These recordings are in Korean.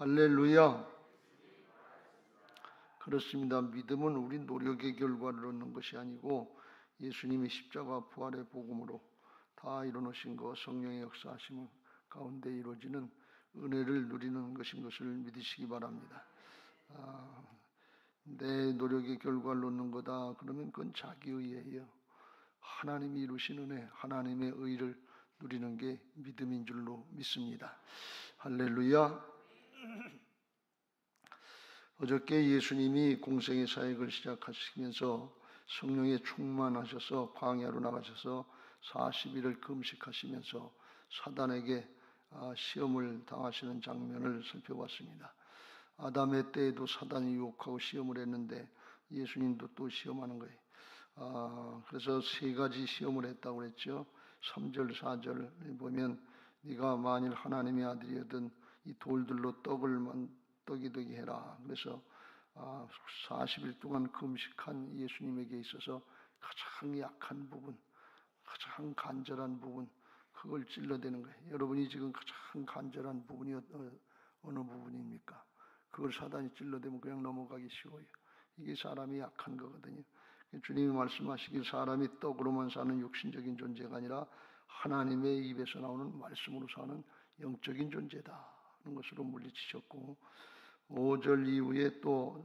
할렐루야. 그렇습니다. 믿음은 우리 노력의 결과를 얻는 것이 아니고 예수님이 십자가 부활의 복음으로 다 이루어놓으신 것, 성령의 역사하심 가운데 이루어지는 은혜를 누리는 것인 것을 믿으시기 바랍니다. 내 노력의 결과를 얻는 거다 그러면 그건 자기의예요. 하나님이 이루신 은혜, 하나님의 의를 누리는 게 믿음인 줄로 믿습니다. 할렐루야. 어저께 예수님이 공생의 사역을 시작하시면서 성령에 충만하셔서 광야로 나가셔서 40일을 금식하시면서 사단에게 시험을 당하시는 장면을 살펴봤습니다. 아담의 때에도 사단이 유혹하고 시험을 했는데 예수님도 또 시험하는 거예요. 그래서 세 가지 시험을 했다고 그랬죠. 3절 4절 보면 네가 만일 하나님의 아들이거든 이 돌들로 떡이 되게 해라. 그래서 40일 동안 금식한 예수님에게 있어서 가장 약한 부분, 가장 간절한 부분, 그걸 찔러대는 거예요. 여러분이 지금 가장 간절한 부분이 어느 부분입니까? 그걸 사단이 찔러대면 그냥 넘어가기 쉬워요. 이게 사람이 약한 거거든요. 주님이 말씀하시길 사람이 떡으로만 사는 육신적인 존재가 아니라 하나님의 입에서 나오는 말씀으로 사는 영적인 존재다 하는 것으로 물리치셨고, 5절 이후에 또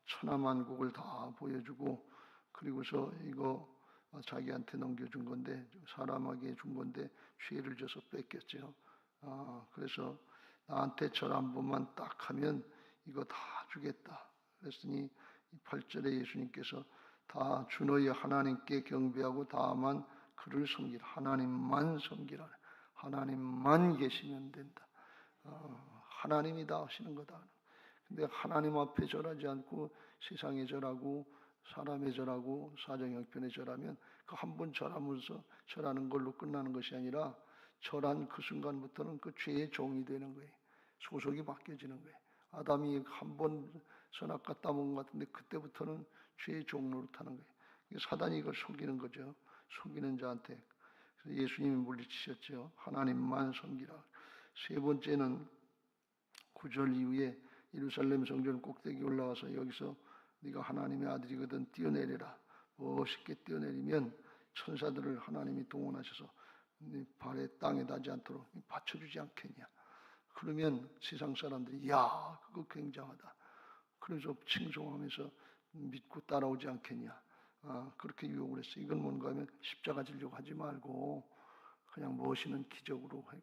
천하만국을 다 보여주고, 그리고서 이거 자기한테 넘겨준 건데, 사람에게 준 건데 죄를 져서 뺏겼죠. 그래서 나한테 절 한 번만 딱 하면 이거 다 주겠다 그랬으니 8절에 예수님께서 다 주 너희 하나님께 경배하고 다만 그를 섬기라. 하나님만 섬기라. 하나님만 계시면 된다. 하나님이 다 하시는 거다. 근데 하나님 앞에 절하지 않고 세상에 절하고 사람에 절하고 사정형편에 절하면 그 한 번 절하면서 절하는 걸로 끝나는 것이 아니라 절한 그 순간부터는 그 죄의 종이 되는 거예요. 소속이 바뀌어지는 거예요. 아담이 한 번 선악과 따먹은 것 같은데 그때부터는 죄의 종로로 타는 거예요. 사단이 이걸 속이는 거죠. 속이는 자한테. 그래서 예수님이 물리치셨죠. 하나님만 섬기라. 세 번째는 9절 이후에 예루살렘 성전 꼭대기 올라와서 여기서 네가 하나님의 아들이거든 뛰어내려라. 멋있게 뛰어내리면 천사들을 하나님이 동원하셔서 네 발에 땅에 닿지 않도록 받쳐주지 않겠냐. 그러면 세상 사람들이 야 그거 굉장하다. 그래서 칭송하면서 믿고 따라오지 않겠냐. 그렇게 유혹을 했어요. 이건 뭔가 하면 십자가 지려고 하지 말고 그냥 멋있는 기적으로 해.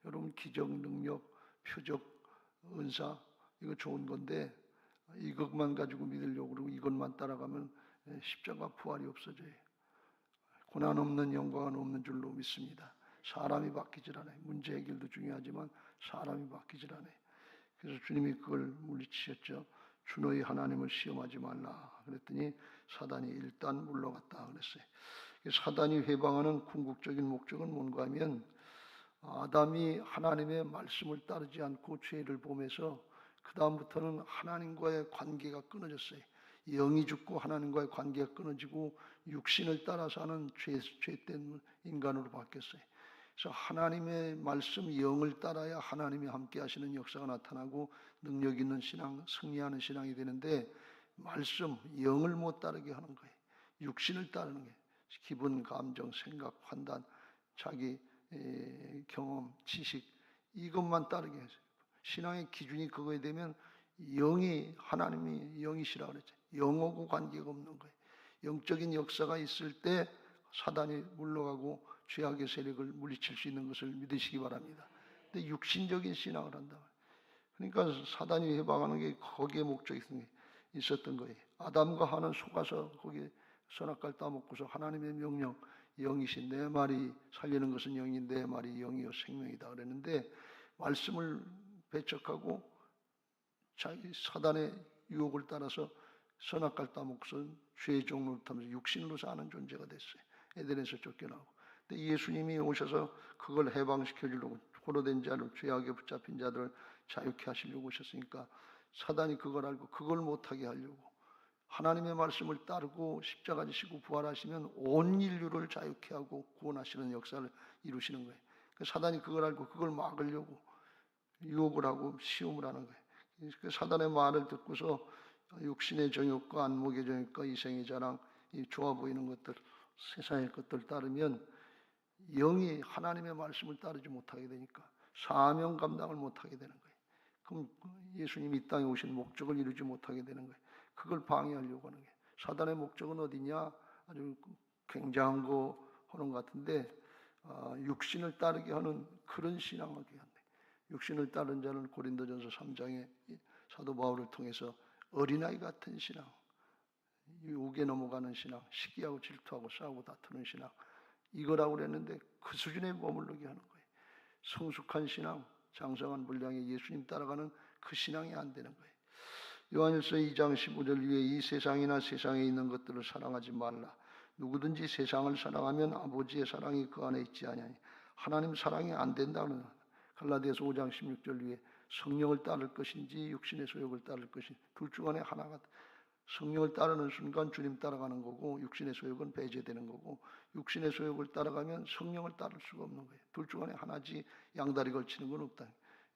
여러분 기적, 능력, 표적, 은사 이거 좋은 건데 이것만 가지고 믿으려고 그러고 이것만 따라가면 십자가 부활이 없어져요. 고난 없는 영광은 없는 줄로 믿습니다. 사람이 바뀌질 않아요. 문제 해결도 중요하지만 사람이 바뀌질 않아요. 그래서 주님이 그걸 물리치셨죠. 주 너희 하나님을 시험하지 말라 그랬더니 사단이 일단 물러갔다 그랬어요. 사단이 회방하는 궁극적인 목적은 뭔가 하면 아담이 하나님의 말씀을 따르지 않고 죄를 범해서 그 다음부터는 하나님과의 관계가 끊어졌어요. 영이 죽고 하나님과의 관계가 끊어지고 육신을 따라서 하는 죄된 인간으로 바뀌었어요. 그래서 하나님의 말씀 영을 따라야 하나님이 함께 하시는 역사가 나타나고 능력 있는 신앙, 승리하는 신앙이 되는데 말씀, 영을 못 따르게 하는 거예요. 육신을 따르는 게 기분, 감정, 생각, 판단, 자기 경험, 지식 이것만 따르게 해서 신앙의 기준이 그거에 되면 영이 하나님이 영이시라 그랬죠. 영하고 관계가 없는 거예요. 영적인 역사가 있을 때 사단이 물러가고 죄악의 세력을 물리칠 수 있는 것을 믿으시기 바랍니다. 근데 육신적인 신앙을 한다. 그러니까 사단이 해방하는 게 거기에 목적이 있었던 거예요. 아담과 하는 속아서 거기에 선악과를 따먹고서 하나님의 명령 영이신 내 말이 살리는 것은 영이 내 말이 영이요 생명이다 그랬는데 말씀을 배척하고 자기 사단의 유혹을 따라서 선악과를 따먹고서 죄의 종로를 타면서 육신으로 사는 존재가 됐어요. 에덴에서 쫓겨나고. 근데 예수님이 오셔서 그걸 해방시켜 주려고 포로된 자를 죄악에 붙잡힌 자들을 자유케 하시려고 오셨으니까 사단이 그걸 알고 그걸 못하게 하려고 하나님의 말씀을 따르고 십자가 지시고 부활하시면 온 인류를 자유케 하고 구원하시는 역사를 이루시는 거예요. 사단이 그걸 알고 그걸 막으려고 유혹을 하고 시험을 하는 거예요. 그 사단의 말을 듣고서 육신의 정욕과 안목의 정욕과 이생의 자랑, 이 좋아 보이는 것들, 세상의 것들 따르면 영이 하나님의 말씀을 따르지 못하게 되니까 사명 감당을 못하게 되는 거예요. 그럼 예수님이 이 땅에 오신 목적을 이루지 못하게 되는 거예요. 그걸 방해하려고 하는 거예요. 사단의 목적은 어디냐? 아주 굉장한 거 하는 것 같은데 육신을 따르게 하는 그런 신앙을 하게 한다. 육신을 따른 자는 고린도전서 3장에 사도 바울을 통해서 어린아이 같은 신앙, 유혹에 넘어가는 신앙, 시기하고 질투하고 싸우고 다투는 신앙, 이거라고 그랬는데 그 수준에 머무르게 하는 거예요. 성숙한 신앙, 장성한 분량의 예수님 따라가는 그 신앙이 안 되는 거예요. 요한일서 2장 15절 위에 이 세상이나 세상에 있는 것들을 사랑하지 말라. 누구든지 세상을 사랑하면 아버지의 사랑이 그 안에 있지 아니하니 하나님 사랑이 안 된다는 갈라디아서 5장 16절 위에 성령을 따를 것인지 육신의 소욕을 따를 것인지 둘 중 안에 하나가 성령을 따르는 순간 주님 따라가는 거고 육신의 소욕은 배제되는 거고 육신의 소욕을 따라가면 성령을 따를 수가 없는 거예요. 둘 중 안에 하나지 양다리 걸치는 건 없다.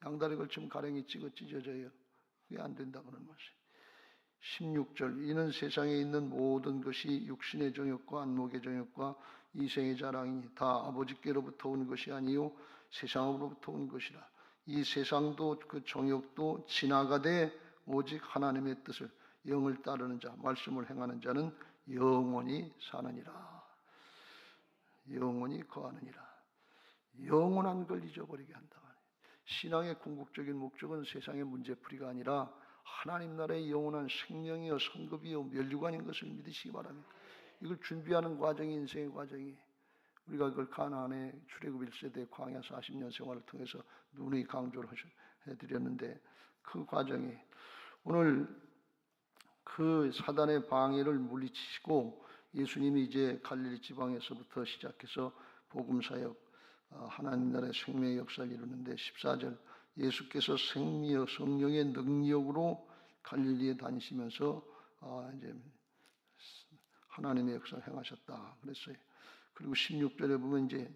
양다리 걸치면 가랭이 찢어져요. 그게 안 된다고 하는 것이에요. 16절 이는 세상에 있는 모든 것이 육신의 정욕과 안목의 정욕과 이생의 자랑이니 다 아버지께로부터 온 것이 아니요 세상으로부터 온 것이라. 이 세상도 그 정욕도 지나가되 오직 하나님의 뜻을 영을 따르는 자 말씀을 행하는 자는 영원히 사느니라. 영원히 거하느니라. 영원한 걸 잊어버리게 한다. 신앙의 궁극적인 목적은 세상의 문제풀이가 아니라 하나님 나라의 영원한 생명이요 성급이요 면류관인 것을 믿으시기 바랍니다. 이걸 준비하는 과정이 인생의 과정이 우리가 그걸 가나안의 출애굽 1세대 광야 40년 생활을 통해서 누누이 강조를 해드렸는데 그 과정이 오늘 그 사단의 방해를 물리치시고 예수님이 이제 갈릴리 지방에서부터 시작해서 복음사역 하나님 나라의 생명의 역사를 이루는데 14절 예수께서 생명 성령의 능력으로 갈릴리에 다니시면서 이제 하나님의 역사를 행하셨다 그랬어요. 그리고 16절에 보면 이제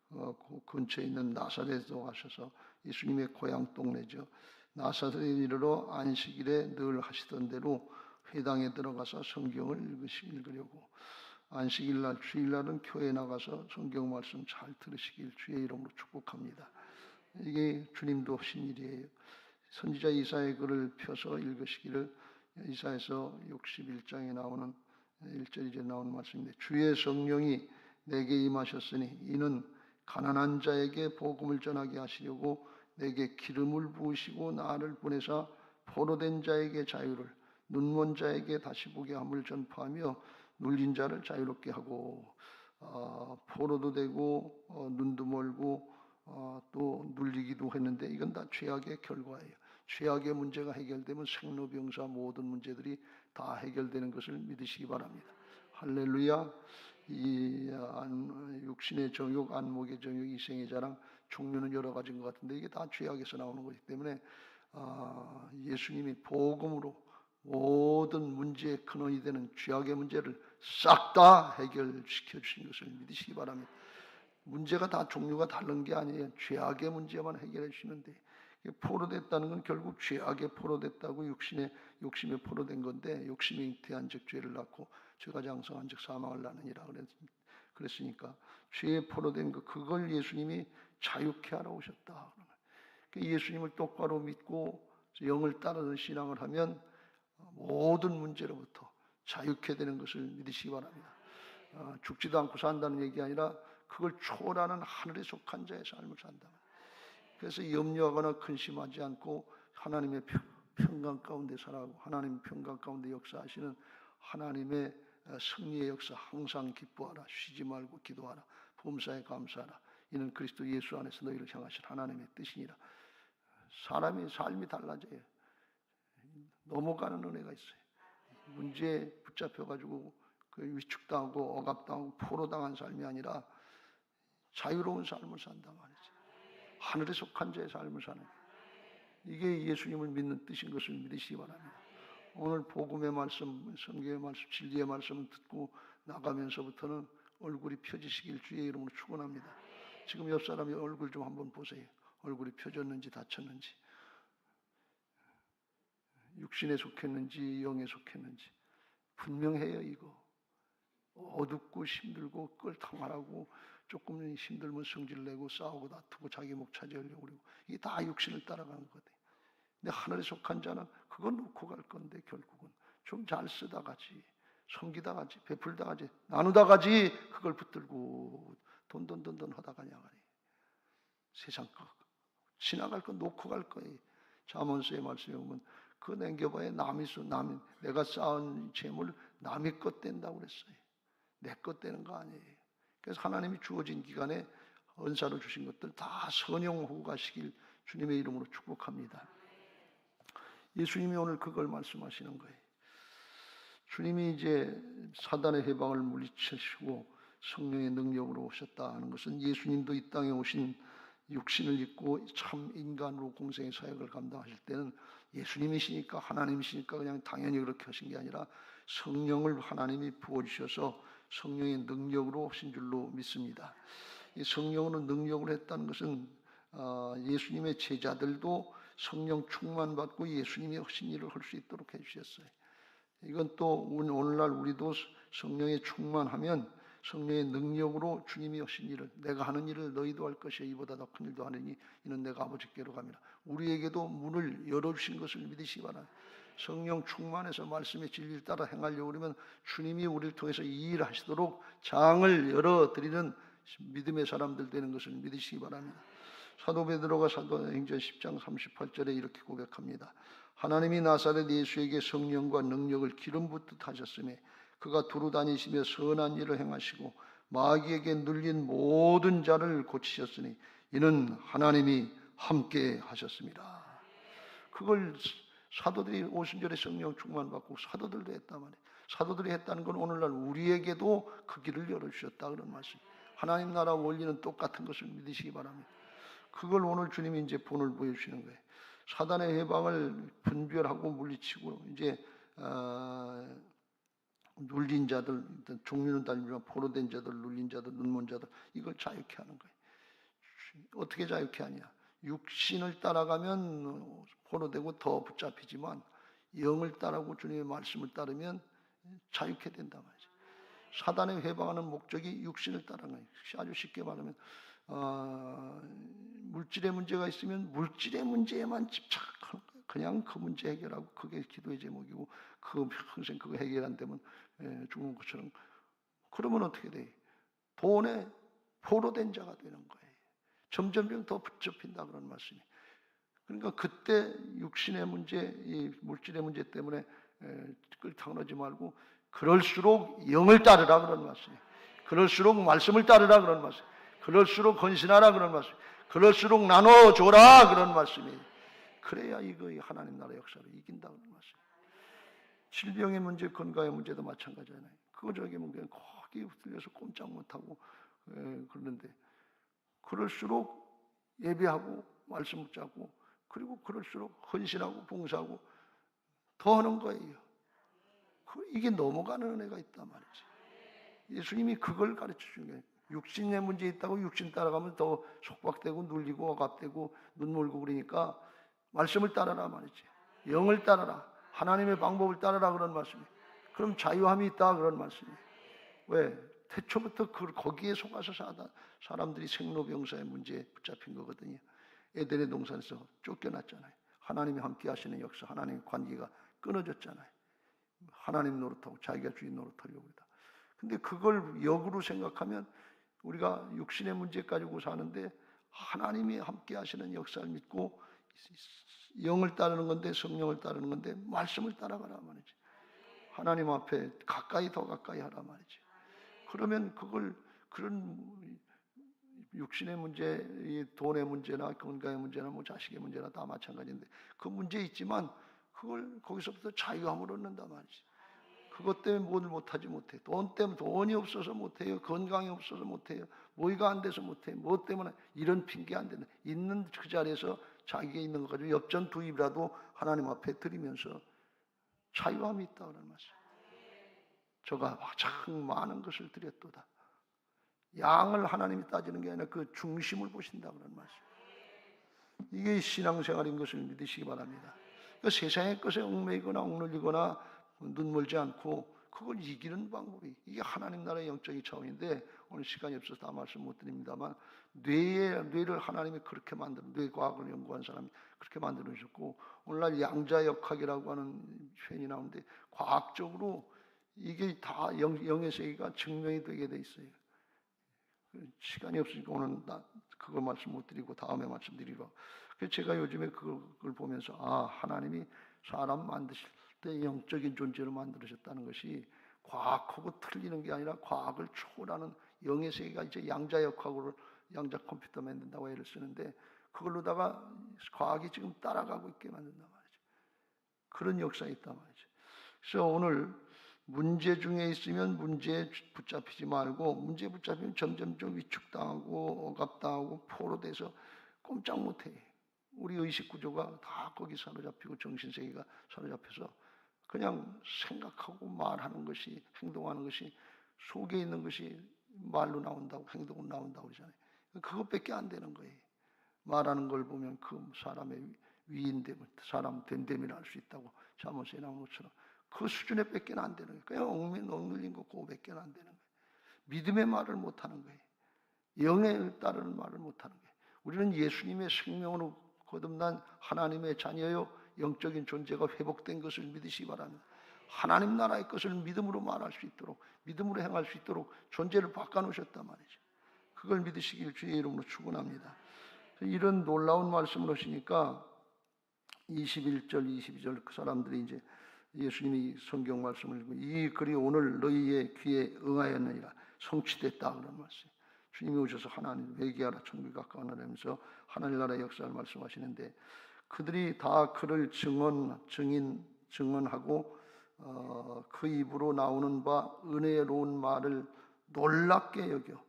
그 근처에 있는 나사렛으로 가셔서 예수님의 고향 동네죠. 나사렛에 이르러 안식일에 늘 하시던 대로 회당에 들어가서 성경을 읽으려고 안식일날 주일날은 교회에 나가서 성경 말씀 잘 들으시길 주의 이름으로 축복합니다. 이게 주님도 하신 일이에요. 선지자 이사야의 글을 펴서 읽으시기를 이사야서 61장에 나오는 1절 이제 나오는 말씀인데 주의 성령이 내게 임하셨으니 이는 가난한 자에게 복음을 전하게 하시려고 내게 기름을 부으시고 나를 보내사 포로된 자에게 자유를 눈먼 자에게 다시 보게 함을 전파하며 눌린 자를 자유롭게 하고 포로도 되고 눈도 멀고 또 눌리기도 했는데 이건 다 죄악의 결과예요. 죄악의 문제가 해결되면 생로병사 모든 문제들이 다 해결되는 것을 믿으시기 바랍니다. 할렐루야. 이 육신의 정욕, 안목의 정욕, 이생의 자랑 종류는 여러 가지인 것 같은데 이게 다 죄악에서 나오는 것이기 때문에 예수님이 복음으로 모든 문제의 근원이 되는 죄악의 문제를 싹 다 해결시켜 주신 것을 믿으시기 바랍니다. 문제가 다 종류가 다른 게 아니에요. 죄악의 문제만 해결해 주시면 돼요. 포로됐다는 건 결국 죄악에 포로됐다고 욕심에 포로된 건데 욕심이 잉태한 즉 죄를 낳고 죄가 장성한 즉 사망을 낳느니라 그랬으니까 죄에 포로된 그걸 예수님이 자유케 하러 오셨다. 예수님을 똑바로 믿고 영을 따르는 신앙을 하면 모든 문제로부터 자유케 되는 것을 믿으시기 바랍니다. 죽지도 않고 산다는 얘기 아니라 그걸 초월하는 하늘에 속한 자의 삶을 산다. 그래서 염려하거나 근심하지 않고 하나님의 평강 가운데 살아가고 하나님의 평강 가운데 역사하시는 하나님의 승리의 역사 항상 기뻐하라. 쉬지 말고 기도하라. 범사에 감사하라. 이는 그리스도 예수 안에서 너희를 향하신 하나님의 뜻이니라. 사람의 삶이 달라져요. 넘어가는 은혜가 있어요. 문제에 붙잡혀가지고 위축당하고 억압당하고 포로당한 삶이 아니라 자유로운 삶을 산다 말이죠. 하늘에 속한 자의 삶을 사는 이게 예수님을 믿는 뜻인 것을 믿으시기 바랍니다. 오늘 복음의 말씀, 성경의 말씀, 진리의 말씀을 듣고 나가면서부터는 얼굴이 펴지시길 주의 이름으로 축원합니다. 지금 옆 사람의 얼굴 좀 한번 보세요. 얼굴이 펴졌는지 닫혔는지. 육신에 속했는지 영에 속했는지 분명해요. 이거 어둡고 힘들고 끌탕하라고 조금 힘들면 성질내고 싸우고 다투고 자기 목 차지하려고 그러고 이게 다 육신을 따라가는 거거든요. 근데 하늘에 속한 자는 그거 놓고 갈 건데 결국은 좀 잘 쓰다 가지, 섬기다 가지, 베풀다 가지, 나누다 가지 그걸 붙들고 돈 하다 가냐 말이에요. 세상 거 지나갈 건 놓고 갈 거예요. 잠언서의 말씀에 보면 그 남겨봐야 남이 내가 쌓은 재물 남의 것 된다고 그랬어요. 내 것 되는 거 아니에요. 그래서 하나님이 주어진 기간에 은사로 주신 것들 다 선용하고 가시길 주님의 이름으로 축복합니다. 예수님이 오늘 그걸 말씀하시는 거예요. 주님이 이제 사단의 해방을 물리치시고 성령의 능력으로 오셨다 하는 것은 예수님도 이 땅에 오신 육신을 입고 참 인간으로 공생의 사역을 감당하실 때는 예수님이시니까 하나님이시니까 그냥 당연히 그렇게 하신 게 아니라 성령을 하나님이 부어주셔서 성령의 능력으로 하신 줄로 믿습니다. 이 성령으로 능력을 했다는 것은 예수님의 제자들도 성령 충만받고 예수님이 하신 일을 할 수 있도록 해주셨어요. 이건 또 오늘날 우리도 성령에 충만하면 성령의 능력으로 주님이 하신 일을 내가 하는 일을 너희도 할 것이요 이보다 더 큰 일도 하느니 이는 내가 아버지께로 갑니다. 우리에게도 문을 열어주신 것을 믿으시기 바랍니다. 성령 충만해서 말씀의 진리를 따라 행하려고 그러면 주님이 우리를 통해서 이 일을 하시도록 장을 열어드리는 믿음의 사람들 되는 것을 믿으시기 바랍니다. 사도 베드로가 사도행전 10장 38절에 이렇게 고백합니다. 하나님이 나사렛 예수에게 성령과 능력을 기름 붓듯 하셨으며 그가 두루 다니시며 선한 일을 행하시고 마귀에게 눌린 모든 자를 고치셨으니 이는 하나님이 함께 하셨습니다. 그걸 사도들이 오순절에 성령 충만받고 사도들도 했단 말이에요. 사도들이 했다는 건 오늘날 우리에게도 그 길을 열어주셨다 그런 말씀. 하나님 나라 원리는 똑같은 것을 믿으시기 바랍니다. 그걸 오늘 주님이 이제 본을 보여주시는 거예요. 사단의 해방을 분별하고 물리치고 이제 눌린 자들, 종류는 달리지만 포로된 자들, 눌린 자들, 눈먼 자들 이걸 자유케 하는 거예요. 어떻게 자유케 하냐? 육신을 따라가면 포로되고 더 붙잡히지만 영을 따르고 주님의 말씀을 따르면 자유케 된단 말이죠. 사단의 해방하는 목적이 육신을 따르는 거예요. 아주 쉽게 말하면 물질의 문제가 있으면 물질의 문제에만 집착하는 거예요. 그냥 그 문제 해결하고 그게 기도의 제목이고 그 평생 그거 해결 안 되면 죽는 것처럼 그러면 어떻게 돼? 돈에 포로된 자가 되는 거예요. 점점 더 붙잡힌다 그런 말씀이. 그러니까 그때 육신의 문제, 이 물질의 문제 때문에 끌당하지 말고 그럴수록 영을 따르라 그런 말씀이. 그럴수록 말씀을 따르라 그런 말씀. 그럴수록 헌신하라 그런 말씀. 그럴수록 나눠줘라 그런 말씀이. 그래야 이거 하나님 나라 역사를 이긴다 그런 말씀. 질병의 문제, 건강의 문제도 마찬가지잖아요. 그거 저기 뭐 그냥 거기 들려서 꼼짝 못하고 그러는데 그럴수록 예배하고 말씀 붙잡고 그리고 그럴수록 헌신하고 봉사하고 더 하는 거예요. 이게 넘어가는 은혜가 있단 말이지. 예수님이 그걸 가르쳐 준 거예요. 육신의 문제 있다고 육신 따라가면 더 속박되고 눌리고 억압되고 눈물고 그러니까 말씀을 따르라 말이지. 영을 따르라. 하나님의 방법을 따르라 그런 말씀이에요. 그럼 자유함이 있다 그런 말씀이에요. 왜? 태초부터 거기에 속아서 사람들이 생로병사의 문제에 붙잡힌 거거든요. 에덴의 동산에서 쫓겨났잖아요. 하나님이 함께 하시는 역사, 하나님의 관계가 끊어졌잖아요. 하나님 노릇하고 자기가 주인 노릇하려고 그러다. 근데 그걸 역으로 생각하면 우리가 육신의 문제 가지고 사는데 하나님이 함께 하시는 역사를 믿고 영을 따르는 건데 성령을 따르는 건데 말씀을 따라가라 말이지. 하나님 앞에 가까이 더 가까이 하라 말이지. 그러면 그런 육신의 문제, 돈의 문제나 건강의 문제나 뭐 자식의 문제나 다 마찬가지인데 그 문제 있지만 그걸 거기서부터 자유함을 얻는단 말이지. 그것 때문에 뭘 못하지 못해. 돈 때문에 돈이 없어서 못해요. 건강이 없어서 못해요. 뭐가 안 돼서 못해요. 뭐 때문에 이런 핑계 안 된다. 있는 그 자리에서 자기가 있는 것 가지고 엽전투입이라도 하나님 앞에 드리면서 자유함이 있다 그런 말씀. 저가 참 많은 것을 드렸도다. 양을 하나님이 따지는 게 아니라 그 중심을 보신다 그런 말씀. 이게 신앙생활인 것을 믿으시기 바랍니다. 그러니까 세상의 것에 얽매이거나 억눌리거나 눈멀지 않고 그걸 이기는 방법이, 이게 하나님 나라의 영적인 차원인데, 오늘 시간이 없어서 다 말씀 못 드립니다만, 뇌를 하나님이 그렇게 뇌과학을 연구한 사람이 그렇게 만들어주셨고, 오늘날 양자역학이라고 하는 표현이 나오는데, 과학적으로 이게 다 영의 세계가 증명이 되게 돼 있어요. 시간이 없으니까 오늘 그거 말씀 못 드리고 다음에 말씀드리고, 그래서 제가 요즘에 그걸 보면서 하나님이 사람 만드실 때 영적인 존재로 만들으셨다는 것이 과학하고 틀리는 게 아니라 과학을 초월하는 영의 세계가 이제 양자역학으로, 양자 컴퓨터 만든다고 애를 쓰는데, 그걸로다가 과학이 지금 따라가고 있게 만든단 말이죠. 그런 역사가 있단 말이죠. 그래서 오늘 문제 중에 있으면 문제에 붙잡히지 말고, 문제에 붙잡히면 점점점 위축당하고 억압당하고 포로돼서 꼼짝 못해. 우리 의식 구조가 다 거기 사로잡히고 정신세계가 사로잡혀서 그냥 생각하고 말하는 것이, 행동하는 것이, 속에 있는 것이 말로 나온다고, 행동으로 나온다고 그러잖아요. 그것밖에 안 되는 거예요. 말하는 걸 보면 그 사람의 위인됨을, 사람 된됨이라 할 수 있다고 잠언서에 나오는 것처럼 그 수준에 밖에 안 되는 거예요. 그냥 억눌린 거 그거밖에 안 되는 거예요. 믿음의 말을 못하는 거예요. 영에 따르는 말을 못하는 거예요. 우리는 예수님의 생명으로 거듭난 하나님의 자녀요, 영적인 존재가 회복된 것을 믿으시기 바랍니다. 하나님 나라의 것을 믿음으로 말할 수 있도록, 믿음으로 행할 수 있도록 존재를 바꿔놓으셨단 말이죠. 그걸 믿으시길 주의 이름으로 축원합니다. 이런 놀라운 말씀을 하시니까 21절, 22절 그 사람들이 이제 예수님이 성경 말씀을 읽고, 이 글이 오늘 너희의 귀에 응하였느니라, 성취됐다 그런 말씀. 주님이 오셔서 하나님 회개하라, 천국이 가까워나면서 하늘나라의 역사를 말씀하시는데, 그들이 다 그를 증언하고 그 입으로 나오는 바 은혜로운 말을 놀랍게 여겨.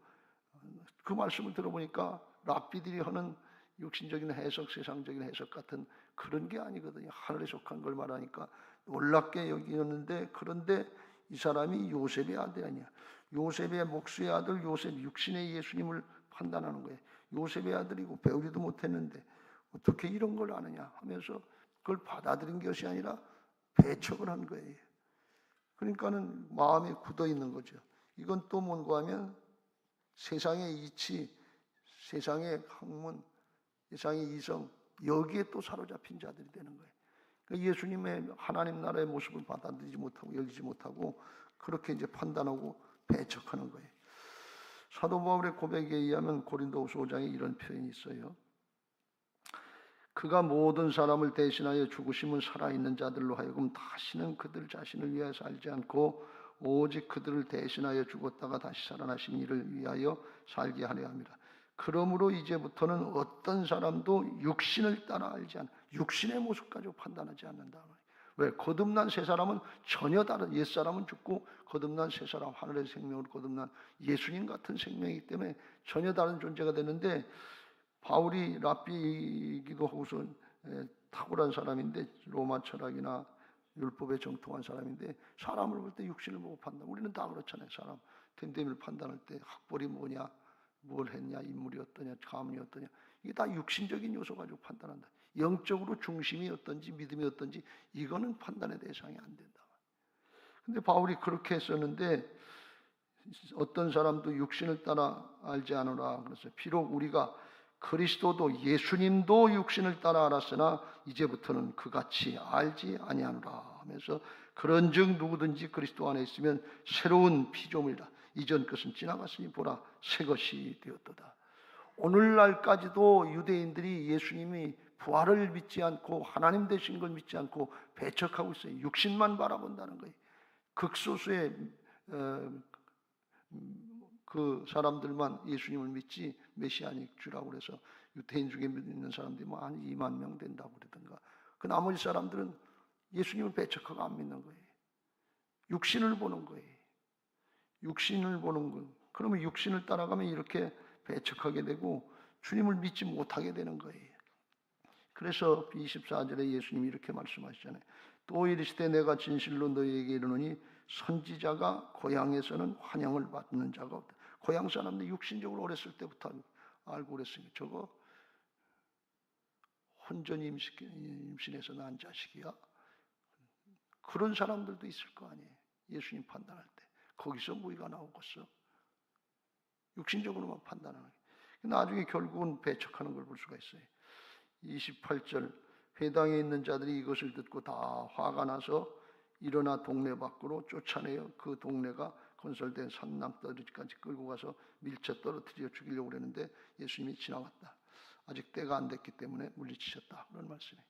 그 말씀을 들어보니까 랍비들이 하는 육신적인 해석, 세상적인 해석 같은 그런 게 아니거든요. 하늘에 속한 걸 말하니까 놀랍게 여기었는데, 그런데 이 사람이 요셉의 아들 아니야. 요셉의 목수의 아들 요셉, 육신의 예수님을 판단하는 거예요. 요셉의 아들이고 배우지도 못했는데 어떻게 이런 걸 아느냐 하면서 그걸 받아들인 것이 아니라 배척을 한 거예요. 그러니까는 마음에 굳어 있는 거죠. 이건 또 뭔가 하면 세상의 이치, 세상의 학문, 세상의 이성, 여기에 또 사로잡힌 자들이 되는 거예요. 그러니까 예수님의 하나님 나라의 모습을 받아들이지 못하고 열리지 못하고 그렇게 이제 판단하고 배척하는 거예요. 사도 바울의 고백에 의하면 고린도후서 5장에 이런 표현이 있어요. 그가 모든 사람을 대신하여 죽으심은 살아있는 자들로 하여금 다시는 그들 자신을 위하여 살지 않고 오직 그들을 대신하여 죽었다가 다시 살아나신 이를 위하여 살게 하려 합니다. 그러므로 이제부터는 어떤 사람도 육신을 따라 알지 않아, 육신의 모습 가지고 판단하지 않는다. 왜? 거듭난 새 사람은 전혀 다른, 옛사람은 죽고 거듭난 새 사람, 하늘의 생명으로 거듭난 예수님 같은 생명이기 때문에 전혀 다른 존재가 되는데, 바울이 랍비이기도 하고서 탁월한 사람인데, 로마 철학이나 율법에 정통한 사람인데 사람을 볼 때 육신을 보고 판단. 우리는 다 그렇잖아요. 사람 됨됨이를 판단할 때 학벌이 뭐냐, 뭘 했냐, 인물이 어떠냐, 가문이 어떠냐, 이게 다 육신적인 요소 가지고 판단한다. 영적으로 중심이 어떤지, 믿음이 어떤지 이거는 판단의 대상이 안 된다. 근데 바울이 그렇게 했었는데, 어떤 사람도 육신을 따라 알지 않으라 그랬어요. 비록 우리가 그리스도도 예수님도 육신을 따라 알았으나 이제부터는 그같이 알지 아니하노라 하면서, 그런즉 누구든지 그리스도 안에 있으면 새로운 피조물이라, 이전 것은 지나갔으니 보라 새 것이 되었도다. 오늘날까지도 유대인들이 예수님이 부활을 믿지 않고 하나님 되신 걸 믿지 않고 배척하고 있어요. 육신만 바라본다는 거예요. 극소수의 그 사람들만 예수님을 믿지 메시아닉 주라고 그래서 유대인 중에 믿는 사람들이 뭐 한 2만 명 된다고 그러던가. 그 나머지 사람들은 예수님을 배척하고 안 믿는 거예요. 육신을 보는 거예요. 육신을 보는 거. 그러면 육신을 따라가면 이렇게 배척하게 되고 주님을 믿지 못하게 되는 거예요. 그래서 24절에 예수님이 이렇게 말씀하시잖아요. 또 이르시되 내가 진실로 너희에게 이르노니 선지자가 고향에서는 환영을 받는 자가 없다. 고향 사람들 육신적으로 어렸을 때부터 알고 그랬으니까 저거 혼전 임신해서 낳은 자식이야? 그런 사람들도 있을 거 아니에요. 예수님 판단할 때 거기서 뭐가 나오겠어? 육신적으로만 판단하는 게. 나중에 결국은 배척하는 걸 볼 수가 있어요. 28절, 회당에 있는 자들이 이것을 듣고 다 화가 나서 일어나 동네 밖으로 쫓아내어 그 동네가 건설된 산남떨이까지 끌고 가서 밀쳐 떨어뜨려 죽이려고 그랬는데 예수님이 지나갔다. 아직 때가 안 됐기 때문에 물리치셨다. 그런 말씀이에요.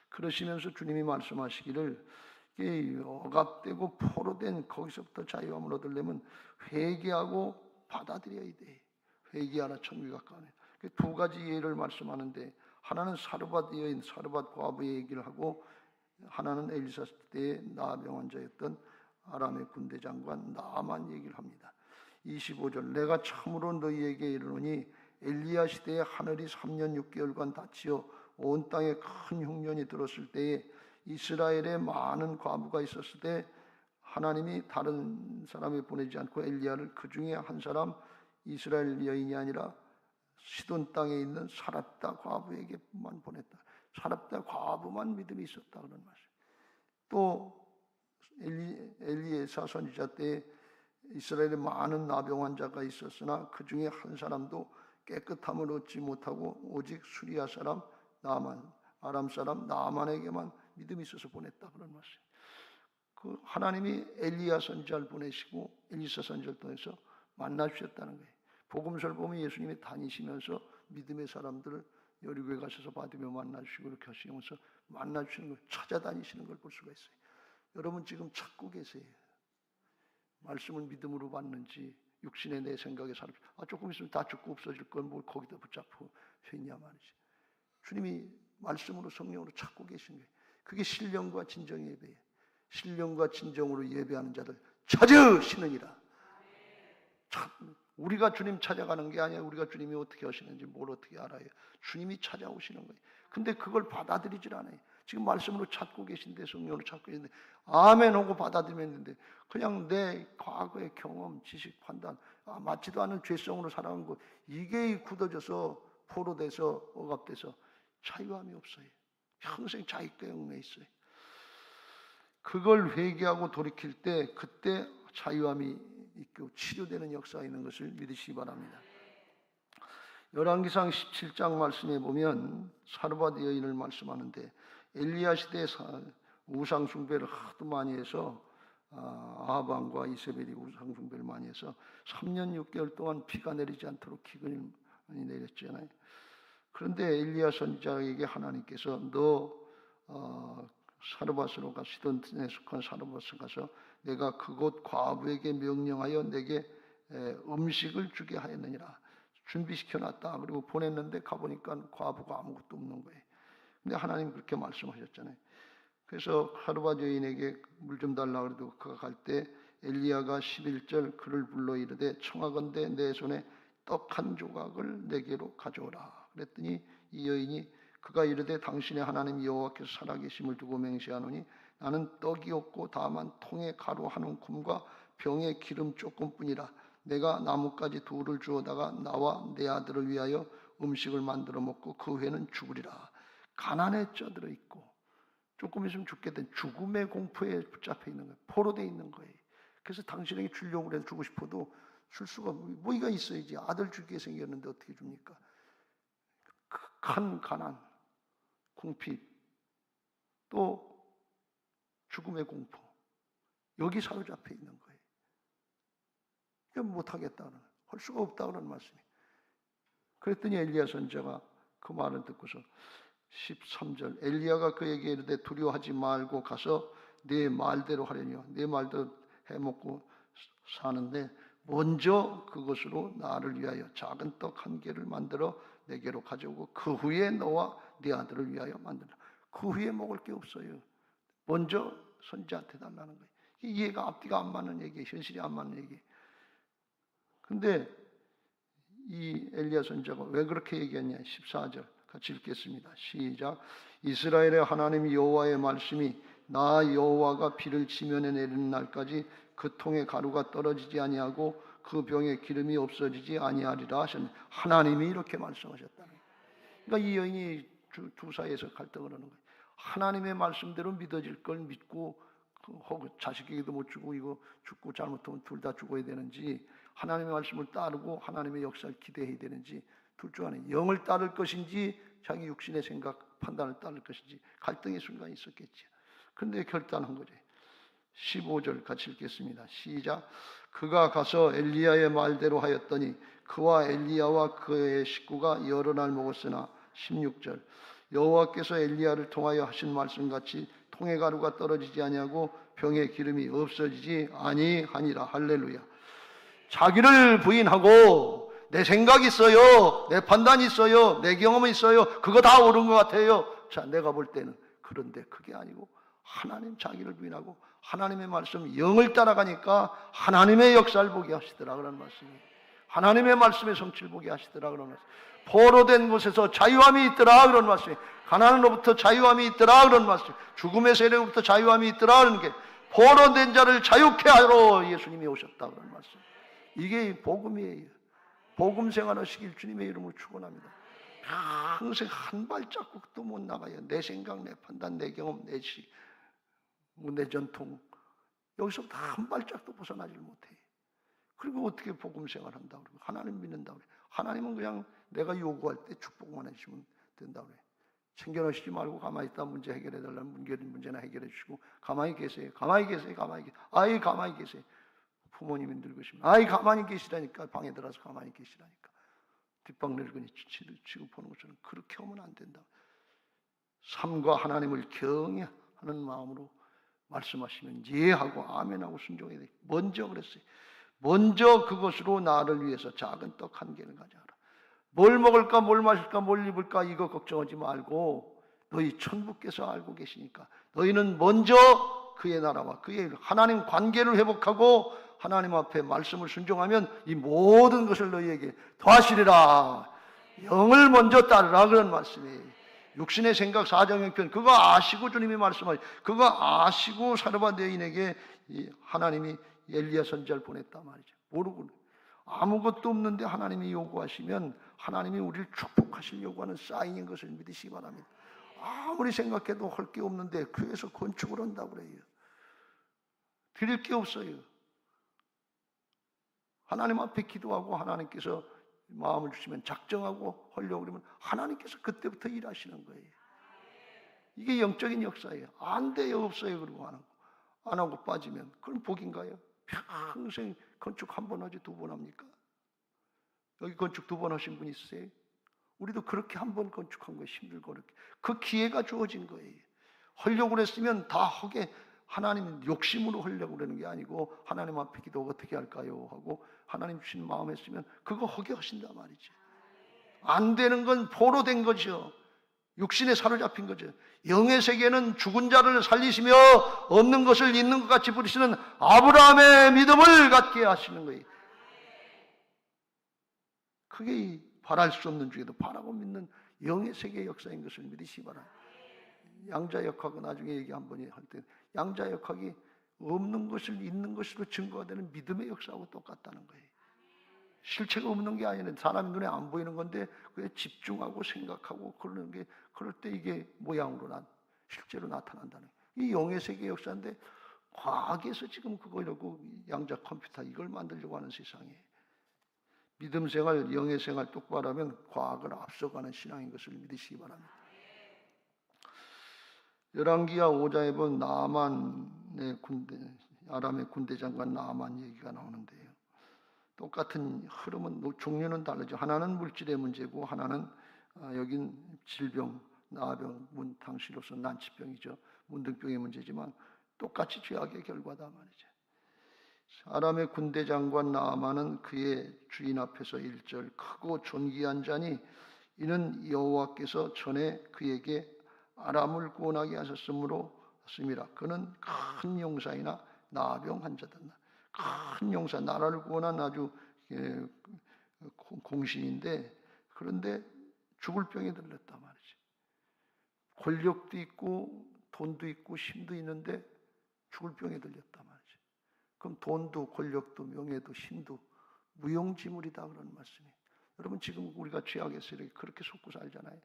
그러시면서 주님이 말씀하시기를 억압되고 포로된 거기서부터 자유함을 얻으려면 회개하고 받아들여야 돼. 회개하라 천국에 가까우네. 두 가지 예를 말씀하는데 하나는 사르밧 여인, 사르밧 과부의 얘기를 하고 하나는 엘리사 때의 나병 환자였던 아람의 군대 장관 나아만 얘기를 합니다. 25절, 내가 참으로 너희에게 이르노니 엘리야 시대에 하늘이 3년 6개월간 닫히어 온 땅에 큰 흉년이 들었을 때에 이스라엘에 많은 과부가 있었을 때 하나님이 다른 사람에 보내지 않고 엘리야를 그 중에 한 사람 이스라엘 여인이 아니라 시돈 땅에 있는 사렙다 과부에게만 보냈다. 사렙다 과부만 믿음이 있었다 그런 말씀. 또 엘리에사 선지자 때 이스라엘에 많은 나병 환자가 있었으나 그 중에 한 사람도 깨끗함을 얻지 못하고 오직 수리아 사람 나아만, 아람 사람 나아만에게만 믿음이 있어서 보냈다 그런 말씀. 그 하나님이 엘리야 선지자를 보내시고 엘리사 선지자를 통해서 만나 주셨다는 거예요. 복음서를 보면 예수님이 다니시면서 믿음의 사람들을 여리고에 가셔서 받으며 만나 주시고 이렇게 하시면서 만나 주시는 걸 찾아다니시는 걸 볼 수가 있어요. 여러분 지금 찾고 계세요. 말씀을 믿음으로 받는지 육신의 내 생각에 살아. 조금 있으면 다 죽고 없어질 건 뭘 거기다 붙잡고 했냐 말이지. 주님이 말씀으로 성령으로 찾고 계신 거예요. 그게 신령과 진정의 예배예요. 신령과 진정으로 예배하는 자들 찾으시느니라. 우리가 주님 찾아가는 게 아니야. 우리가 주님이 어떻게 하시는지 뭘 어떻게 알아요. 주님이 찾아오시는 거예요. 근데 그걸 받아들이질 않아요. 지금 말씀으로 찾고 계신데 성령으로 찾고 계신데 아멘 하고 받아들이면 되는데 그냥 내 과거의 경험, 지식, 판단 맞지도 않은 죄성으로 살아간 거 이게 굳어져서 포로돼서 억압돼서 자유함이 없어요. 평생 자익과 얽매 있어요. 그걸 회개하고 돌이킬 때 그때 자유함이 있고 치료되는 역사가 있는 것을 믿으시기 바랍니다. 열왕기상 17장 말씀에 보면 사르밧 여인을 말씀하는데 엘리야 시대에 우상 숭배를 하도 많이 해서 아합 왕과 이세벨이 우상 숭배를 많이 해서 3년 6개월 동안 비가 내리지 않도록 기근이 내렸잖아요. 그런데 엘리야 선지자에게 하나님께서 너 사르밧으로 가 시돈에 속한 사르밧에 가서 내가 그곳 과부에게 명령하여 내게 음식을 주게 하였느니라. 준비시켜놨다. 그리고 보냈는데 가보니까 과부가 아무것도 없는 거예요. 근데 하나님 그렇게 말씀하셨잖아요. 그래서 사르밧 여인에게 물 좀 달라 그래도 그가 갈 때 엘리야가 11절 그를 불러 이르되 청하건대 내 손에 떡 한 조각을 내게로 가져오라. 그랬더니 이 여인이 그가 이르되 당신의 하나님 여호와께서 살아계심을 두고 맹세하노니 나는 떡이 없고 다만 통에 가루 한 움큼과 병에 기름 조금뿐이라. 내가 나뭇가지 둘을 주어다가 나와 내 아들을 위하여 음식을 만들어 먹고 그 후에는 죽으리라. 가난에 쪄들어 있고 조금 있으면 죽게 된 죽음의 공포에 붙잡혀 있는 거예요. 포로되어 있는 거예요. 그래서 당신에게 주려고 해서 주고 싶어도 줄 수가 뭐가 있어야지. 아들 주기에 생겼는데 어떻게 줍니까? 극한 가난, 궁핍, 또 죽음의 공포. 여기 사로잡혀 있는 거예요. 이거 못하겠다는, 할 수가 없다는 말씀이에요. 그랬더니 엘리야 선지자가 그 말을 듣고서 13절 엘리야가 그에게 이르되 두려워하지 말고 가서 네 말대로 하려니와 네 말대로 해먹고 사는데 먼저 그것으로 나를 위하여 작은 떡 한 개를 만들어 내게로 가져오고 그 후에 너와 네 아들을 위하여 만들라. 그 후에 먹을 게 없어요. 먼저 선지자한테 달라는 거예요. 이해가 앞뒤가 안 맞는 얘기예요. 현실이 안 맞는 얘기예요. 근데 이 엘리야 선지자가 왜 그렇게 얘기했냐. 14절 같이 읽겠습니다. 시작. 이스라엘의 하나님 여호와의 말씀이 나 여호와가 비를 지면에 내리는 날까지 그 통에 가루가 떨어지지 아니하고 그 병에 기름이 없어지지 아니하리라 하셨네. 하나님이 이렇게 말씀하셨다는 거예요. 그러니까 이 여인이 두 사이에서 갈등을 하는 거예요. 하나님의 말씀대로 믿어질 걸 믿고 혹은 자식에게도 못 주고 이거 죽고 잘못하면 둘 다 죽어야 되는지, 하나님의 말씀을 따르고 하나님의 역사를 기대해야 되는지, 둘 중 하나, 영을 따를 것인지 자기 육신의 생각 판단을 따를 것인지 갈등의 순간이 있었겠지. 그런데 결단한 거죠. 15절 같이 읽겠습니다. 시작. 그가 가서 엘리야의 말대로 하였더니 그와 엘리야와 그의 식구가 여러 날 먹었으나 16절. 여호와께서 엘리야를 통하여 하신 말씀같이 통에 가루가 떨어지지 아니하고 병에 기름이 없어지지 아니하니라. 할렐루야. 자기를 부인하고 내 생각이 있어요, 내 판단이 있어요, 내 경험이 있어요, 그거 다 옳은 것 같아요. 자, 내가 볼 때는. 그런데 그게 아니고 하나님, 자기를 부인하고 하나님의 말씀, 영을 따라가니까 하나님의 역사를 보게 하시더라 그런 말씀이에요. 하나님의 말씀의 성취를 보게 하시더라 그런 말씀. 포로된 곳에서 자유함이 있더라 그런 말씀. 가난으로부터 자유함이 있더라 그런 말씀. 죽음의 세력으로부터 자유함이 있더라 그런 게, 포로된 자를 자유케 하러 예수님이 오셨다 그런 말씀. 이게 복음이에요. 복음 생활하시길 주님의 이름으로 축원합니다. 평생 한 발자국도 못 나가요. 내 생각, 내 판단, 내 경험, 내 전통, 여기서부터 한 발짝도 벗어나질 못해요. 그리고 어떻게 복음 생활한다고 그러고 하나님 믿는다고 그래요. 하나님은 그냥 내가 요구할 때 축복만 해주시면 된다고 그래요. 챙겨놓으시지 말고 가만히 있다 문제 해결해달라는 문제나 해결해 주시고, 가만히 계세요. 가만히 계세요. 가만히 계세요. 아이 가만히 계세요. 부모님이 늙으시면 아이 가만히 계시라니까. 방에 들어가서 가만히 계시라니까. 뒷방 늙은이 취급하는 것처럼 그렇게 하면 안 된다. 삶과 하나님을 경외하는 마음으로 말씀하시면 예하고 아멘하고 순종해야 돼. 먼저 그랬어요. 먼저 그것으로 나를 위해서 작은 떡 한 개를 가져가라. 뭘 먹을까, 뭘 마실까, 뭘 입을까 이거 걱정하지 말고 너희 천부께서 알고 계시니까 너희는 먼저 그의 나라와 그의 하나님 관계를 회복하고 하나님 앞에 말씀을 순종하면 이 모든 것을 너희에게 더하시리라. 영을 먼저 따르라 그런 말씀이에요. 육신의 생각, 사정, 형편 그거 아시고 주님이 말씀하시고 그거 아시고 사르밧 여인에게 하나님이 엘리야 선지자를 보냈단 말이죠. 모르고 아무것도 없는데 하나님이 요구하시면 하나님이 우리를 축복하실 요구하는 사인인 것을 믿으시기 바랍니다. 아무리 생각해도 할 게 없는데 교회에서 건축을 한다고 그래요. 드릴 게 없어요. 하나님 앞에 기도하고 하나님께서 마음을 주시면 작정하고 하려고 그러면 하나님께서 그때부터 일하시는 거예요. 이게 영적인 역사예요. 안 돼요, 없어요. 그러고 안 하고 빠지면 그럼 복인가요? 평생 건축 한 번 하지 두 번 합니까? 여기 건축 두 번 하신 분 있으세요? 우리도 그렇게 한 번 건축한 거예요. 힘들고 그렇게. 그 기회가 주어진 거예요. 하려고 그랬으면 다 하게 하나님 욕심으로 하려고 그러는 게 아니고 하나님 앞에 기도 어떻게 할까요? 하고 하나님 주신 마음에 쓰면 그거 하게 하신단 말이죠. 안 되는 건 포로된 거죠. 육신에 사로잡힌 거죠. 영의 세계는 죽은 자를 살리시며 없는 것을 있는 것 같이 부르시는 아브라함의 믿음을 갖게 하시는 거예요. 그게 바랄 수 없는 중에도 바라고 믿는 영의 세계의 역사인 것을 믿으시기 바랍니다. 양자역학은 나중에 얘기 한 번 할 때 양자역학이 없는 것을 있는 것으로 증거가 되는 믿음의 역사하고 똑같다는 거예요. 실체가 없는 게 아니라 사람 눈에 안 보이는 건데 그에 집중하고 생각하고 그러는 게 그럴 때 이게 모양으로 실제로 나타난다는 거예요. 이 영의 세계 역사인데 과학에서 지금 그거 이러고 양자 컴퓨터 이걸 만들려고 하는 세상이에요. 믿음 생활, 영의 생활 똑바로 하면 과학을 앞서가는 신앙인 것을 믿으시기 바랍니다. 열왕기하 5장에 본 나아만의 아람의 군대 장관 나아만 얘기가 나오는데요. 똑같은 흐름은 종류는 다르죠. 하나는 물질의 문제고 하나는 여긴 질병, 나병, 당시로서 난치병이죠. 문둥병의 문제지만 똑같이 죄악의 결과다 말이죠. 아람의 군대 장관 나아만은 그의 주인 앞에서 1절 크고 존귀한 자니 이는 여호와께서 전에 그에게 아람을 구원하게 하셨으므로습니다. 그는 큰 용사이나 나병 환자다. 큰 용사, 나라를 구원한 아주 공신인데 그런데 죽을 병에 들렸단 말이지. 권력도 있고 돈도 있고 힘도 있는데 죽을 병에 들렸단 말이지. 그럼 돈도 권력도 명예도 힘도 무용지물이다 그런 말씀이에요. 여러분 지금 우리가 죄악에서 이렇게 그렇게 속고 살잖아요.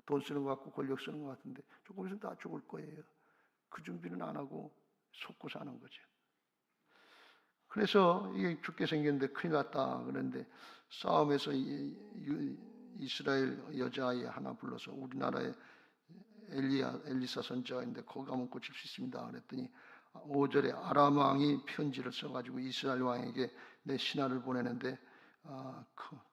돈 쓰는 것 같고 권력 쓰는 것 같은데 조금 있으면 다 죽을 거예요. 그 준비는 안 하고 속고 사는 거죠. 그래서 이게 죽게 생겼는데 큰일 났다. 그런데 싸움에서 이스라엘 여자아이 하나 불러서 우리나라에 엘리사 선지자가 있는데 거기 가면 고칠 수 있습니다. 그랬더니 5절에 아람 왕이 편지를 써가지고 이스라엘 왕에게 내 신하를 보내는데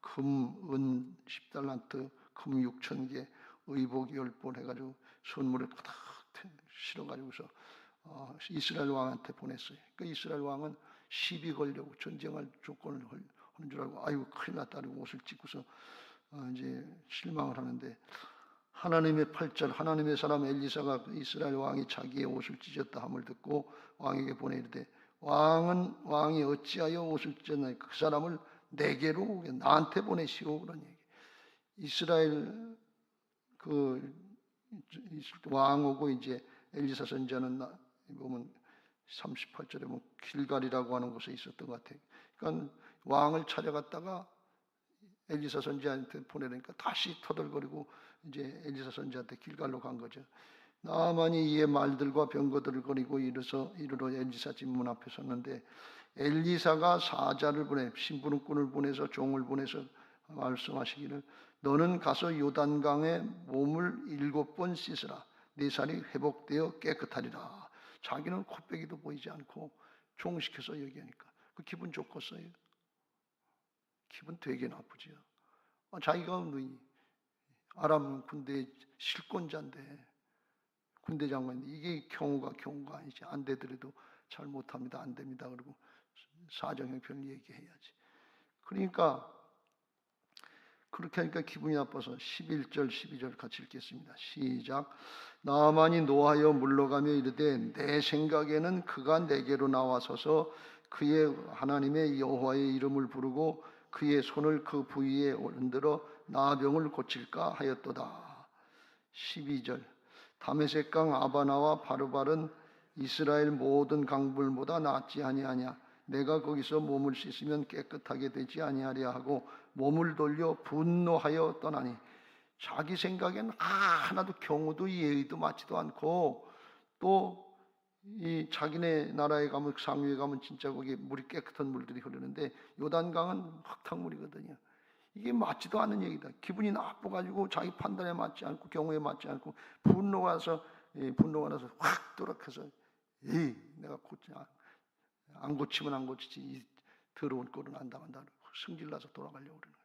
금, 은 10달란트, 금 6,000개, 의복 10번 해가지고 선물을 가득 실어가지고서 이스라엘 왕한테 보냈어요. 그 이스라엘 왕은 시비 걸려고 전쟁할 조건을 하는 줄 알고 아이고 큰일 났다 고 옷을 찢고서 이제 실망을 하는데 하나님의 8절 하나님의 사람 엘리사가 이스라엘 왕이 자기의 옷을 찢었다 함을 듣고 왕에게 보내이르되 왕이 어찌하여 옷을 찢었나요? 그 사람을 내게로 나한테 보내시오 그런 얘기. 이스라엘 왕 오고 이제 엘리사 선지자는 보면 38절에 보면 길갈이라고 하는 곳에 있었던 것 같아요. 그러니까 왕을 찾아갔다가 엘리사 선지자한테 보내니까 다시 터덜거리고 이제 엘리사 선지자한테 길갈로 간 거죠. 나만이 이에 말들과 병거들을 거리고 이르러 엘리사 집 문 앞에 섰는데 엘리사가 사자를 심부름꾼을 보내서 종을 보내서 말씀하시기를 너는 가서 요단강에 몸을 7번 씻으라. 네 살이 회복되어 깨끗하리라. 자기는 코빼기도 보이지 않고 종시켜서 얘기하니까 그 기분 좋겠어요? 기분 되게 나쁘지요. 자기가 아람 군대 실권자인데 군대 장관인데 이게 경우가 아니지. 안 되더라도 잘 못합니다. 안 됩니다. 그리고 사정형편을 얘기해야지. 그러니까 그렇게 하니까 기분이 나빠서 11절 12절 같이 읽겠습니다. 시작. 나만이 노하여 물러가며 이르되 내 생각에는 그가 내게로 나와서서 그의 하나님의 여호와의 이름을 부르고 그의 손을 그 부위에 흔들어 나병을 고칠까 하였도다. 12절 다메섹강 아바나와 바르발은 이스라엘 모든 강물보다 낫지 아니하냐. 내가 거기서 몸을 씻으면 깨끗하게 되지 아니하랴 하고 몸을 돌려 분노하여 떠나니 자기 생각엔 하나도 경우도 예의도 맞지도 않고 또 이 자기네 나라에 가면 상류에 가면 진짜 거기 물이 깨끗한 물들이 흐르는데 요단강은 흙탕물이거든요. 이게 맞지도 않는 얘기다. 기분이 나빠가지고 자기 판단에 맞지 않고 경우에 맞지 않고 분노가 나서 확 돌아켜서 내가 안 고치면 안 고치지 이 더러운 꼴은 안 당한다. 승질나서 돌아가려고 그러는 거예요.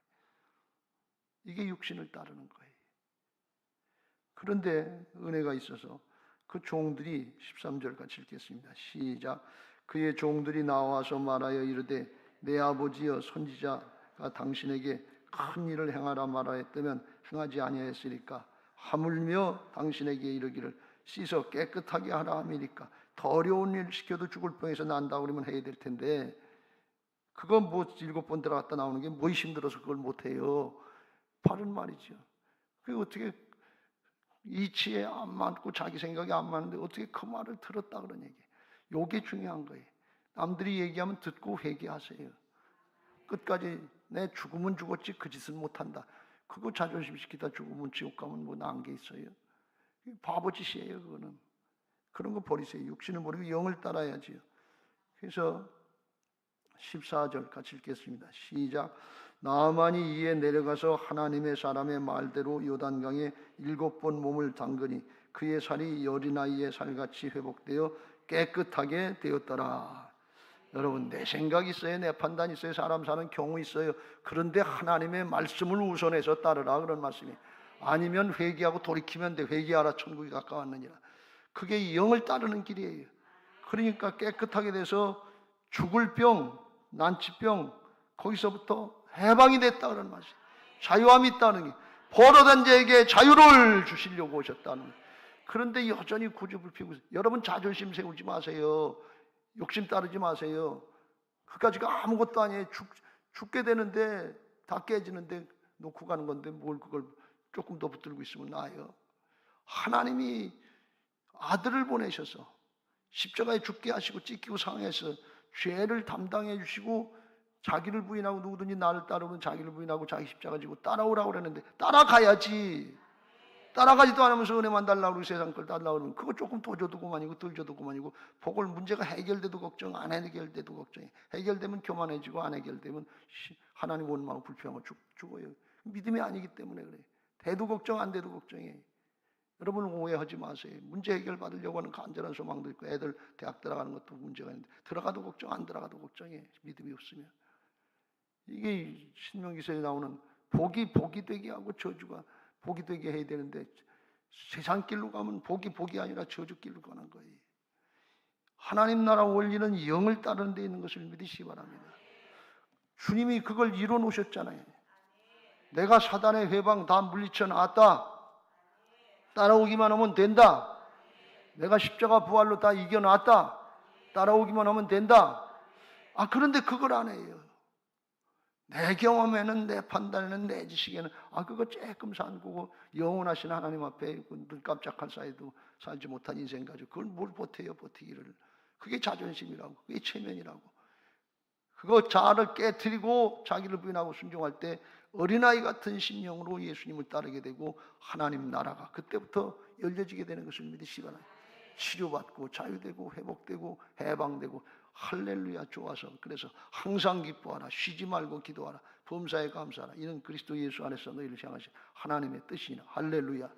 이게 육신을 따르는 거예요. 그런데 은혜가 있어서 그 종들이 13절 같이 읽겠습니다. 시작. 그의 종들이 나와서 말하여 이르되 내 아버지여 선지자가 당신에게 큰 일을 행하라 말하였다면 행하지 아니하였으리까. 하물며 당신에게 이르기를 씻어 깨끗하게 하라 함이니까. 더 어려운 일 시켜도 죽을 병에서 난다 그러면 해야 될 텐데 그거 뭐 7번 들어갔다 나오는 게 뭐 힘들어서 그걸 못해요. 바른 말이죠. 그게 어떻게 이치에 안 맞고 자기 생각이 안 맞는데 어떻게 그 말을 들었다 그런 얘기. 요게 중요한 거예요. 남들이 얘기하면 듣고 회개하세요. 끝까지 내 죽으면 죽었지 그 짓은 못한다. 그거 자존심 시키다 죽으면 지옥 가면 뭐 나은 게 있어요. 바보짓이에요 그거는. 그런 거 버리세요. 육신을 버리고 영을 따라야지요. 그래서 14절 같이 읽겠습니다. 시작. 나만이 이에 내려가서 하나님의 사람의 말대로 요단강에 7번 몸을 담그니 그의 살이 어린아이의 살같이 회복되어 깨끗하게 되었더라. 여러분 내 생각이 있어요. 내 판단이 있어요. 사람 사는 경우 있어요. 그런데 하나님의 말씀을 우선해서 따르라 그런 말씀이. 아니면 회개하고 돌이키면 돼. 회개하라 천국이 가까웠느니라. 그게 영을 따르는 길이에요. 그러니까 깨끗하게 돼서 죽을 병, 난치병 거기서부터 해방이 됐다 그런 말이에요. 자유함이 있다는 게 포로된 자에게 자유를 주시려고 오셨다는 거예요. 그런데 여전히 고집을 피우고 있어요. 여러분 자존심 세우지 마세요. 욕심 따르지 마세요. 그까지가 아무것도 아니에요. 죽게 되는데 다 깨지는데 놓고 가는 건데 뭘 그걸 조금 더 붙들고 있으면 나아요. 하나님이 아들을 보내셔서 십자가에 죽게 하시고 찢기고 상해서 죄를 담당해 주시고 자기를 부인하고 누구든지 나를 따르면 자기를 부인하고 자기 십자가 지고 따라오라고 그랬는데 따라가야지. 따라가지도 않으면서 은혜만 달라고 그러고 세상 걸 달라고 그러면 그거 조금 더 줘도 그만이고 덜 줘도 그만이고, 복을 문제가 해결돼도 걱정, 안 해결돼도 걱정해. 해결되면 교만해지고 안 해결되면 하나님 원망하고 불평하고 죽어요. 믿음이 아니기 때문에 그래요. 돼도 걱정 안 돼도 걱정해. 여러분 오해하지 마세요. 문제 해결 받으려고 하는 간절한 소망도 있고, 애들 대학 들어가는 것도 문제가 있는데 들어가도 걱정 안 들어가도 걱정해. 믿음이 없으면. 이게 신명기서에 나오는 복이 되게 하고 저주가 복이 되게 해야 되는데, 세상 길로 가면 복이 아니라 저주 길로 가는 거예요. 하나님 나라 원리는 영을 따르는 데 있는 것을 믿으시기 바랍니다. 주님이 그걸 이뤄 놓으셨잖아요. 내가 사단의 회방 다 물리쳐 놨다. 따라오기만 하면 된다. 내가 십자가 부활로 다 이겨놨다. 따라오기만 하면 된다. 그런데 그걸 안 해요. 내 경험에는, 내 판단에는, 내 지식에는 그거 조금 산거고 영원하신 하나님 앞에 눈 깜짝할 사이도 살지 못한 인생 가지고 그걸 뭘 버텨요, 버티기를. 그게 자존심이라고, 그게 체면이라고. 그거 자아를 깨트리고 자기를 부인하고 순종할 때 어린아이 같은 심령으로 예수님을 따르게 되고 하나님 나라가 그때부터 열려지게 되는 것을 믿으시기 바랍니다. 치료받고 자유되고 회복되고 해방되고, 할렐루야. 좋아서 그래서 항상 기뻐하라, 쉬지 말고 기도하라, 범사에 감사하라. 이는 그리스도 예수 안에서 너희를 향하신 하나님의 뜻이나. 할렐루야.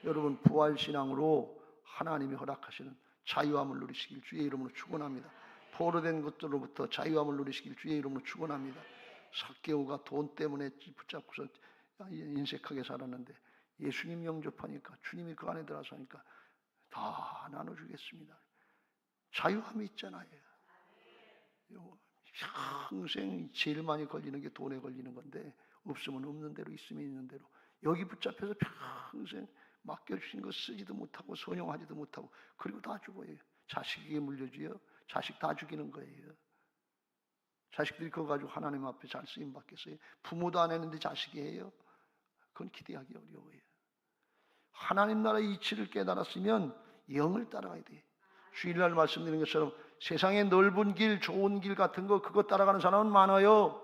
여러분 부활신앙으로 하나님이 허락하시는 자유함을 누리시길 주의 이름으로 축원합니다. 포로된 것들로부터 자유함을 누리시길 주의 이름으로 축원합니다. 삭개오가 돈 때문에 붙잡고서 인색하게 살았는데 예수님 영접하니까, 주님이 그 안에 들어서니까 다 나눠주겠습니다. 자유함이 있잖아요. 평생 제일 많이 걸리는 게 돈에 걸리는 건데, 없으면 없는 대로, 있으면 있는 대로. 여기 붙잡혀서 평생 맡겨주신 거 쓰지도 못하고 선용하지도 못하고, 그리고 다 죽어요. 자식에게 물려줘요. 자식 다 죽이는 거예요. 자식들이 그거 가지고 하나님 앞에 잘 쓰임 받겠어요? 부모도 안 했는데 자식이 해요? 그건 기대하기 어려워요. 하나님 나라의 이치를 깨달았으면 영을 따라가야 돼. 주일날 말씀드린 것처럼 세상의 넓은 길, 좋은 길 같은 거 그거 따라가는 사람은 많아요.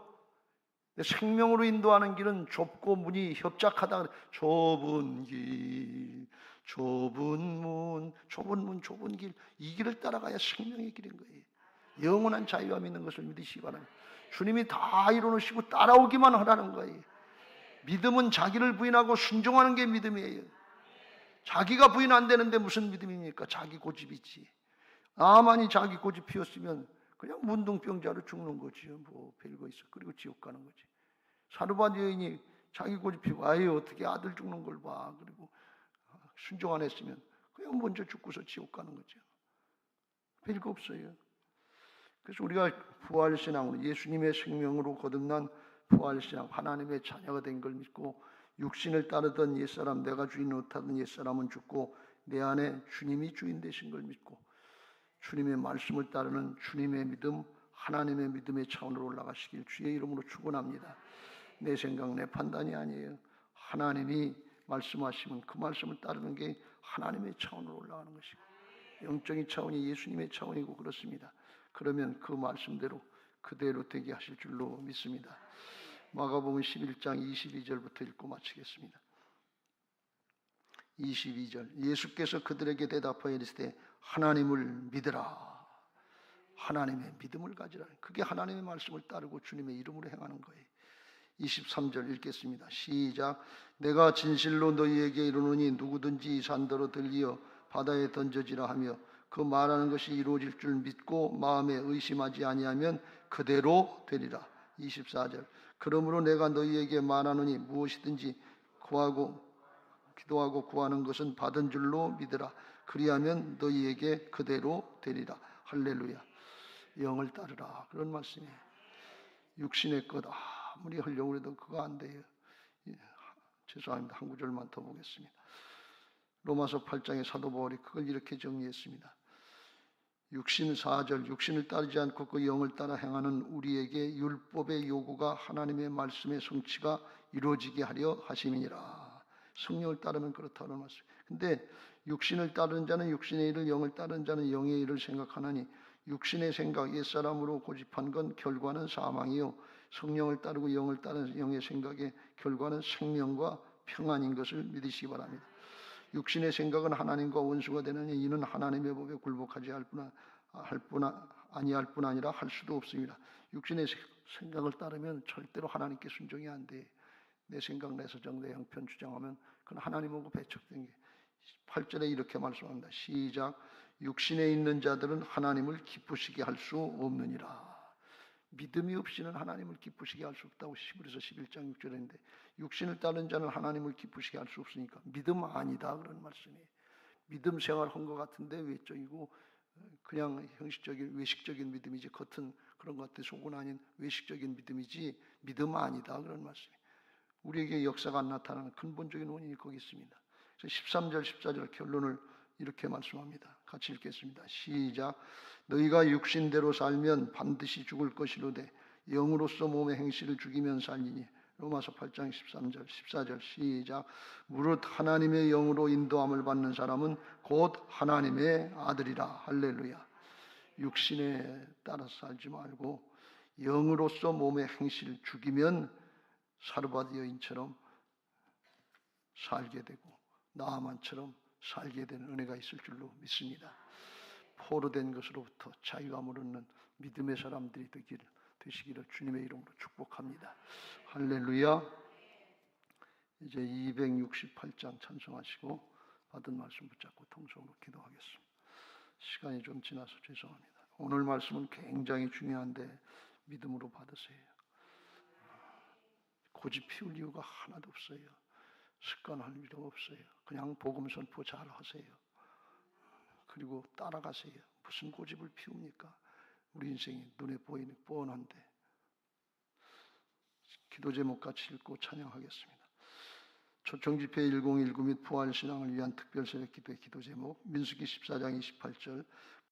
생명으로 인도하는 길은 좁고 문이 협착하다. 좁은 길, 좁은 문, 좁은 길, 이 길을 따라가야 생명의 길인 거예요. 영원한 자유함이 있는 것을 믿으시기 바랍니다. 주님이 다 이뤄놓으시고 따라오기만 하라는 거예요. 믿음은 자기를 부인하고 순종하는 게 믿음이에요. 자기가 부인 안 되는데 무슨 믿음입니까? 자기 고집이지. 나만이 자기 고집 피웠으면 그냥 문둥병자로 죽는 거지요. 뭐 별거 있어. 그리고 지옥 가는 거지. 사르밧 여인이 자기 고집 피고 어떻게 아들 죽는 걸 봐. 그리고 순종 안 했으면 그냥 먼저 죽고서 지옥 가는 거죠. 별거 없어요. 그래서 우리가 부활신앙으로 예수님의 생명으로 거듭난 부활신앙, 하나님의 자녀가 된 걸 믿고 육신을 따르던 옛사람, 내가 주인 못하던 옛사람은 죽고 내 안에 주님이 주인 되신 걸 믿고 주님의 말씀을 따르는 주님의 믿음, 하나님의 믿음의 차원으로 올라가시길 주의 이름으로 축원합니다. 내 생각, 내 판단이 아니에요. 하나님이 말씀하시면 그 말씀을 따르는 게 하나님의 차원으로 올라가는 것이고, 영적인 차원이 예수님의 차원이고 그렇습니다. 그러면 그 말씀대로 그대로 되게 하실 줄로 믿습니다. 마가복음 11장 22절부터 읽고 마치겠습니다. 22절, 예수께서 그들에게 대답하여 이르시되 하나님을 믿으라. 하나님의 믿음을 가지라. 그게 하나님의 말씀을 따르고 주님의 이름으로 행하는 거예요. 23절 읽겠습니다. 시작. 내가 진실로 너희에게 이르노니 누구든지 이 산더러 들리어 바다에 던져지라 하며 그 말하는 것이 이루어질 줄 믿고 마음에 의심하지 아니하면 그대로 되리라. 24절. 그러므로 내가 너희에게 말하노니 무엇이든지 기도하고 구하는 것은 받은 줄로 믿으라. 그리하면 너희에게 그대로 되리라. 할렐루야. 영을 따르라. 그런 말씀이에요. 육신의 것 아무리 하려고 해도 그거 안 돼요. 죄송합니다. 한 구절만 더 보겠습니다. 로마서 8장의 사도 바울이 그걸 이렇게 정리했습니다. 육신 4절, 육신을 따르지 않고 그 영을 따라 행하는 우리에게 율법의 요구가 하나님의 말씀의 성취가 이루어지게 하려 하심이니라. 성령을 따르면 그렇다는 말씀. 근데 육신을 따르는 자는 육신의 일을, 영을 따르는 자는 영의 일을 생각하나니 육신의 생각, 옛사람으로 고집한 건 결과는 사망이요 성령을 따르고 영을 따르는 영의 생각의 결과는 생명과 평안인 것을 믿으시기 바랍니다. 육신의 생각은 하나님과 원수가 되느니 이는 하나님의 법에 굴복하지 아니할 뿐 아니라 할 수도 없습니다. 육신의 생각을 따르면 절대로 하나님께 순종이 안 돼. 내 생각, 내 서정, 내 형편 주장하면 그건 하나님하고 배척된 게. 8절에 이렇게 말씀합니다. 시작. 육신에 있는 자들은 하나님을 기쁘시게 할 수 없느니라. 믿음이 없이는 하나님을 기쁘시게 할 수 없다고 히브리서 11장 6절인데 육신을 따른 자는 하나님을 기쁘시게 할 수 없으니까 믿음 아니다 그런 말씀이에요. 믿음 생활한 것 같은데 외적이고 그냥 형식적인 외식적인 믿음이지 겉은 그런 것 같아 속은 아닌 외식적인 믿음이지 믿음 아니다 그런 말씀이에요. 우리에게 역사가 안 나타나는 근본적인 원인이 거기 있습니다. 그래서 13절 14절 결론을 이렇게 말씀합니다. 같이 읽겠습니다. 시작. 너희가 육신대로 살면 반드시 죽을 것이로되 영으로서 몸의 행실을 죽이면 살리니. 로마서 8장 13절 14절 시작. 무릇 하나님의 영으로 인도함을 받는 사람은 곧 하나님의 아들이라. 할렐루야. 육신에 따라서 살지 말고 영으로서 몸의 행실을 죽이면 사르밧 여인처럼 살게 되고 나아만처럼 살게 되는 은혜가 있을 줄로 믿습니다. 포로된 것으로부터 자유함을 얻는 믿음의 사람들이 되시기를 주님의 이름으로 축복합니다. 할렐루야. 이제 268장 찬송하시고 받은 말씀 붙잡고 통성으로 기도하겠습니다. 시간이 좀 지나서 죄송합니다. 오늘 말씀은 굉장히 중요한데 믿음으로 받으세요. 고집 피울 이유가 하나도 없어요. 습관할 필요 없어요. 그냥 복음 선포 잘 하세요. 그리고 따라가세요. 무슨 고집을 피웁니까? 우리 인생이 눈에 보이는 뻔한데. 기도 제목 같이 읽고 찬양하겠습니다. 초청집회 1019 및 부활신앙을 위한 특별새벽 기도의 기도 제목 민수기 14장 28절